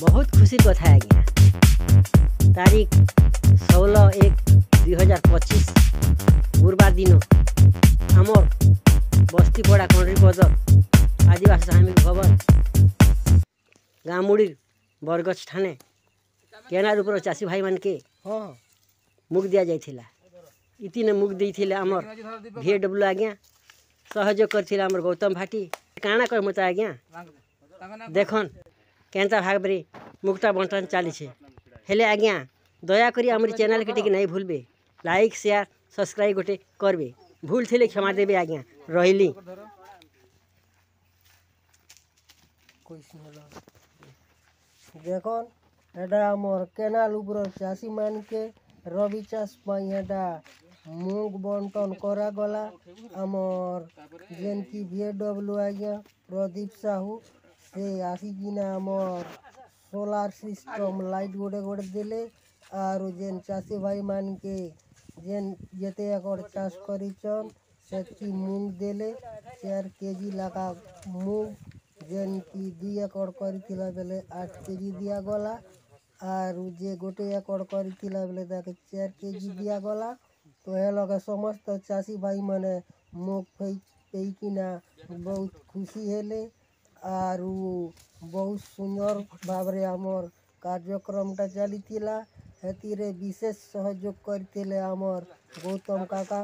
बहुत खुशी कथा आज्ञा तारीख 16/1/2025 गुरुवार दिन आमर बस्तीपड़ा कंड्रीपद आदिवासी श्रमिक भवन गाँमुड़ी बरगछ ठाणे केनाल उपर चाषी भाई मान के मुख दि जाइथिला इतिने मुख देइथिले आमर VW आज्ञा सहयोग करथिला आमर गौतम भाटी काଣା कर मत आज्ञा देखन केंता भाग रे मुक्ता बंटन चली हेले आज्ञा दयाकोरी आमर चैनल के टिके नहीं भूलबे लाइक शेयर सब्सक्राइब गोटे करबे भूल थिले क्षमा देबे आज्ञा रहिली देखन एटा आमर केनाल उपर चाषी मान के रवि चाष पाई एटा मूंग बंटन करा गला आमर जेन की VW आज्ञा प्रदीप साहू से आसिकिना आमर सोलार सिस्टम लाइट गोटे गोटे देले आर जेन चाषी भाई मान के जेन जेते एकड़ चाष करिचन सेतकी मूंग देले 4 केजी लगा मूंग जेन की 2 एकड़ करिथिला बेले 8 केजी दिया गला आर जे गोटे एकड़ करिथिला बेले ताके 4 केजी दिया गला तो हे लगे समस्त चाषी भाई माने मुख पेइकिना बहुत खुशी हेले आर बहुत सुंदर भावरे आमर कार्यक्रमटा चलीथिला हेतिरे विशेष सहयोग करथिले आमर गौतम काका।